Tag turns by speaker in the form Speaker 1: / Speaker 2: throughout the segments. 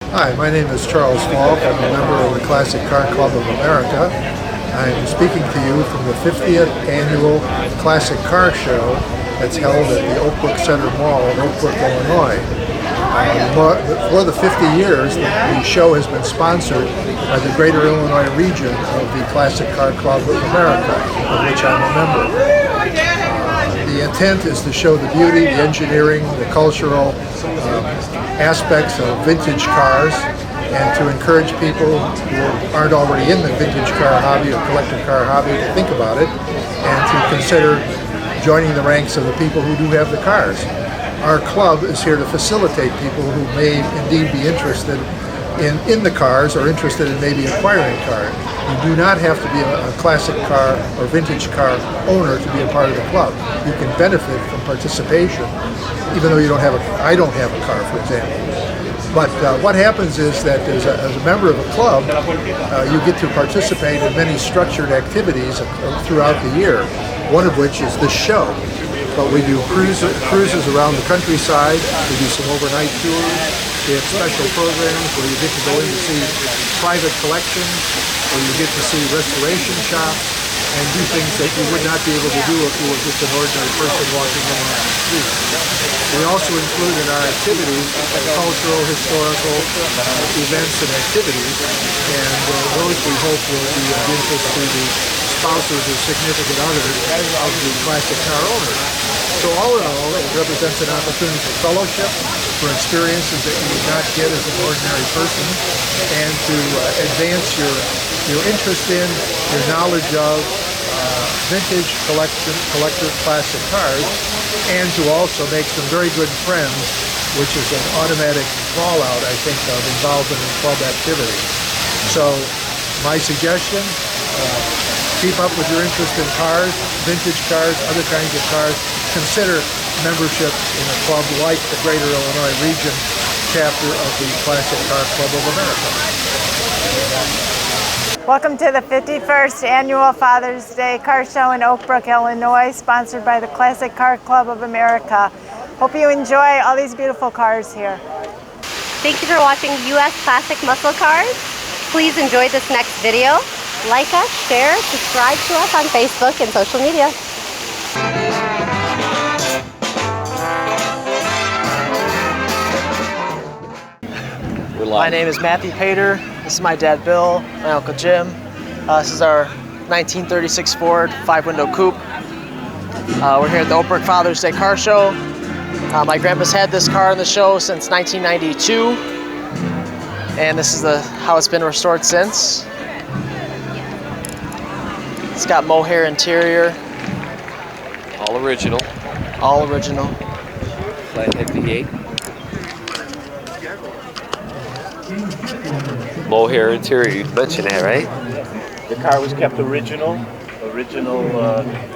Speaker 1: Hi, my name is Charles Falk. I'm a member of the Classic Car Club of America. I'm speaking to you from the 50th Annual Classic Car Show that's held at the Oakbrook Center Mall in Oakbrook, Illinois. For the 50 years, the show has been sponsored by the Greater Illinois region of the Classic Car Club of America, of which I'm a member. The intent is to show the beauty, the engineering, the cultural aspects of vintage cars, and to encourage people who aren't already in the vintage car hobby or collector car hobby to think about it and to consider joining the ranks of the people who do have the cars. Our club is here to facilitate people who may indeed be interested in the cars or interested in maybe acquiring a car. You do not have to be a classic car or vintage car owner to be a part of the club. You can benefit from participation, even though you don't have I don't have a car, for example. But what happens is that as a member of a club, you get to participate in many structured activities throughout the year, one of which is this show. But we do cruises around the countryside, we do some overnight tours, we have special programs where you get to go in to see private collections, where you get to see restoration shops, and do things that you would not be able to do if you were just an ordinary person walking along the street. We also include in our activities cultural, historical events and activities, and those we hope will be of interest to the spouses or significant others of the classic car owners. So all in all, it represents an opportunity for fellowship, for experiences that you would not get as an ordinary person, and to advance your interest in, your knowledge of vintage collector classic cars, and to also make some very good friends, which is an automatic fallout, I think, of involvement in club activity. So my suggestion, keep up with your interest in cars, vintage cars, other kinds of cars. Consider membership in a club like the Greater Illinois Region chapter of the Classic Car Club of America.
Speaker 2: Welcome to the 51st Annual Father's Day Car Show in Oakbrook, Illinois, sponsored by the Classic Car Club of America. Hope you enjoy all these beautiful cars here.
Speaker 3: Thank you for watching U.S. Classic Muscle Cars. Please enjoy this next video. Like us, share, subscribe to us on Facebook and social media.
Speaker 4: My name is Matthew Pater. This is my dad Bill, my uncle Jim. This is our 1936 Ford 5-window coupe. We're here at the Oakbrook Father's Day Car Show. My grandpa's had this car in the show since 1992, and this is how it's been restored since. It's got mohair interior.
Speaker 5: All original.
Speaker 4: All original.
Speaker 5: Flathead V8. Mohair interior, you mentioned that, right?
Speaker 6: The car was kept original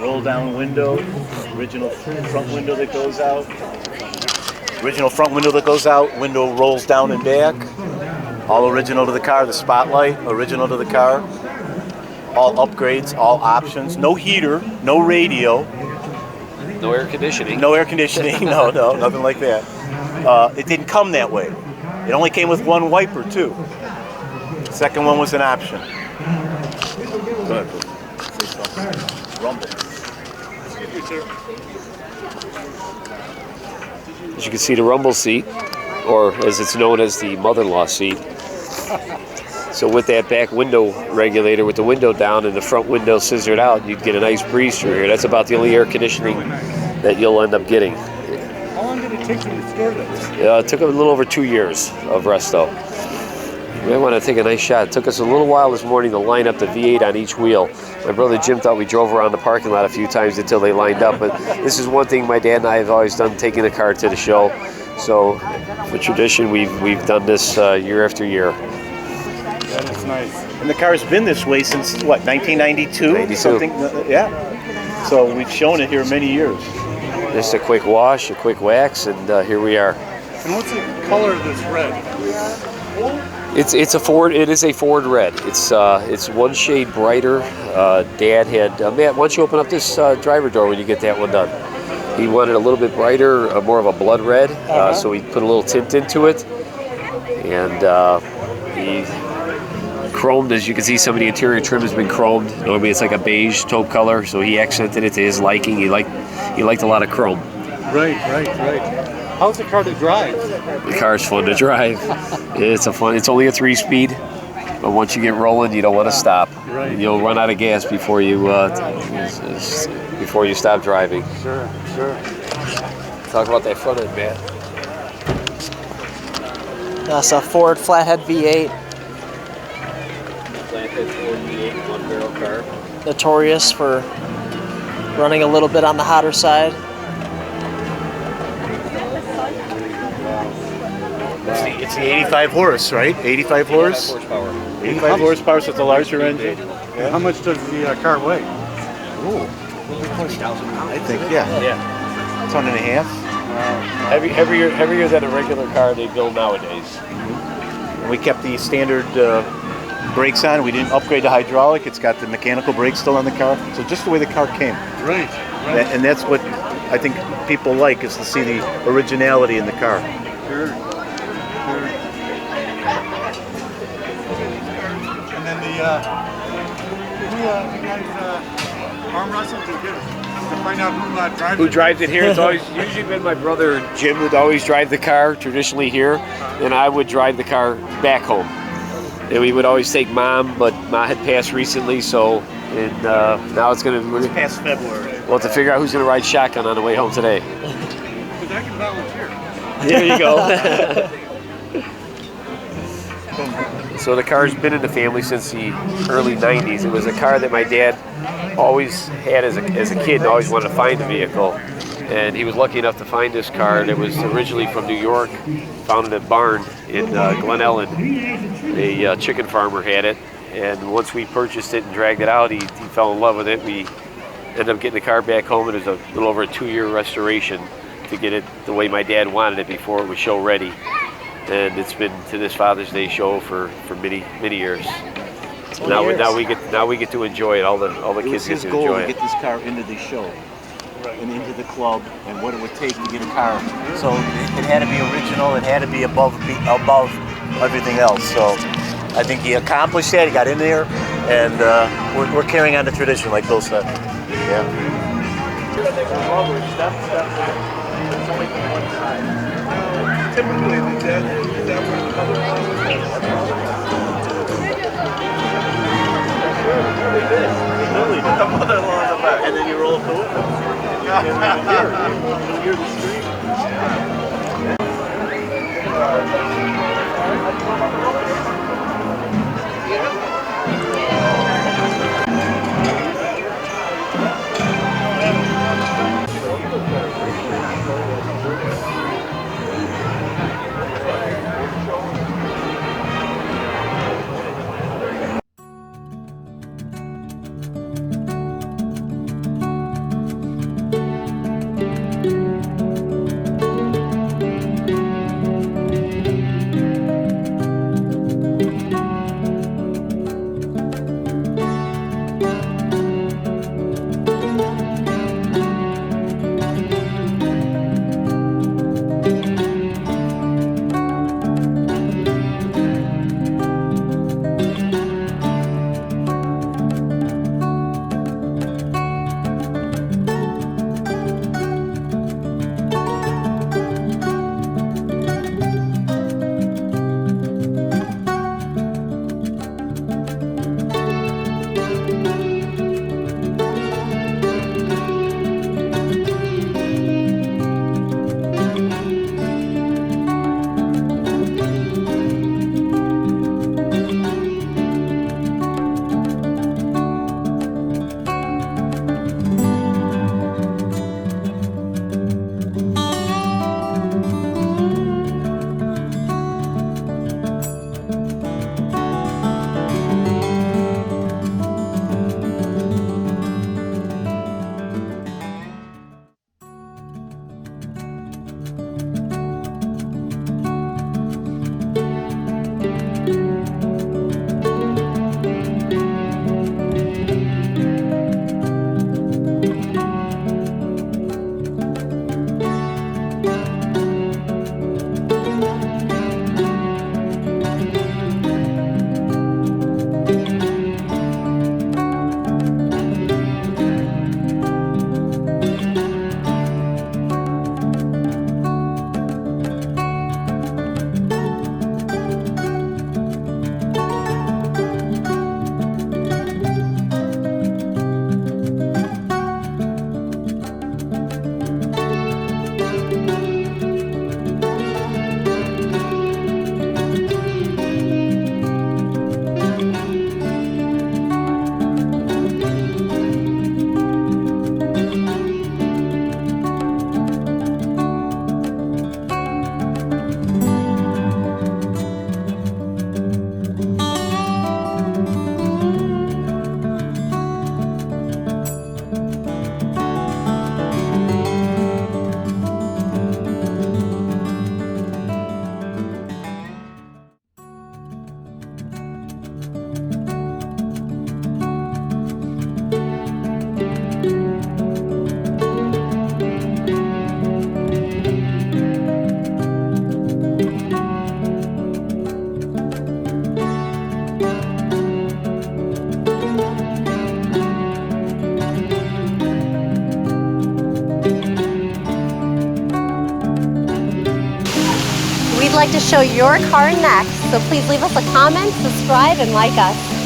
Speaker 6: roll down window, original front window that goes out. Original front window that goes out, window rolls down and back. All original to the car, the spotlight, original to the car. All upgrades, all options, no heater, no radio.
Speaker 5: No air conditioning.
Speaker 6: No air conditioning, no, nothing like that. It didn't come that way. It only came with one wiper too. The second one was an option. Go ahead. Rumble.
Speaker 5: As you can see, the rumble seat, or as it's known as the mother-in-law seat. So with that back window regulator, with the window down and the front window scissored out, you'd get a nice breeze through here. That's about the only air conditioning that you'll end up getting.
Speaker 6: How long did it take you to restore this?
Speaker 5: It took a little over 2 years of resto. We might want to take a nice shot. It took us a little while this morning to line up the V8 on each wheel. My brother Jim thought we drove around the parking lot a few times until they lined up, but this is one thing my dad and I have always done, taking the car to the show. So for tradition, we've done this year after year.
Speaker 6: That's nice. And the car's been this way since, what, 1992?
Speaker 5: 92.
Speaker 6: Something, yeah. So we've shown it here many years.
Speaker 5: Just a quick wash, a quick wax, and here we are.
Speaker 6: And what's the color of this red?
Speaker 5: It's a Ford. It is a Ford red. It's one shade brighter. Dad had Matt. Why don't you open up this driver door when you get that one done? He wanted a little bit brighter, more of a blood red, so he put a little tint into it. and he chromed. As you can see, some of the interior trim has been chromed. Normally it's like a beige taupe color, so he accented it to his liking. He liked a lot of chrome.
Speaker 7: Right. How's the car to drive?
Speaker 5: The car's fun to drive. It's only a 3-speed, but once you get rolling, you don't want to stop.
Speaker 7: Right.
Speaker 5: And you'll run out of gas before you stop driving.
Speaker 7: Sure.
Speaker 5: Talk about that front end, man.
Speaker 4: That's a Ford flathead V8.
Speaker 5: Flathead Ford V8 one-barrel car.
Speaker 4: Notorious for running a little bit on the hotter side.
Speaker 6: It's the 85 horse, right? 85 horse? 85 horsepower, so it's a larger engine.
Speaker 7: Yeah. How much does the car weigh?
Speaker 6: Ooh. I think, yeah. Ton and a half.
Speaker 5: Heavier than a regular car they build nowadays.
Speaker 6: And we kept the standard brakes on. We didn't upgrade to hydraulic. It's got the mechanical brakes still on the car. So just the way the car came.
Speaker 7: Right.
Speaker 6: And that's what I think people like, is to see the originality in the car.
Speaker 7: Sure. And then you guys arm wrestle to find out
Speaker 5: Who drives it here? It's always usually been my brother Jim would always drive the car traditionally here, and I would drive the car back home. And we would always take Mom, but Mom had passed recently, so now it's gonna
Speaker 6: Past February.
Speaker 5: We'll have to figure out who's gonna ride shotgun on the way home today.
Speaker 7: Because I can volunteer.
Speaker 5: There you go. So the car's been in the family since the early 90s. It was a car that my dad always had as a kid and always wanted to find a vehicle. And he was lucky enough to find this car that was originally from New York, found in a barn in Glen Ellen. A chicken farmer had it, and once we purchased it and dragged it out, he fell in love with it. We ended up getting the car back home. It was a little over a 2-year restoration to get it the way my dad wanted it before it was show ready. And it's been to this Father's Day show for many years. Now we get to enjoy it. All the kids get to enjoy
Speaker 6: It was his goal to
Speaker 5: it.
Speaker 6: get this car into the show and into the club, and what it would take to get a car. So it had to be original. It had to be above everything else. So I think he accomplished that. He got in there, and we're carrying on the tradition, like Bill said. Yeah.
Speaker 7: Typically, that put the mother-in-law in the back.
Speaker 6: And then you roll through it.
Speaker 7: Hear the street.
Speaker 3: like to show your car next, so please leave us a comment, subscribe, and like us.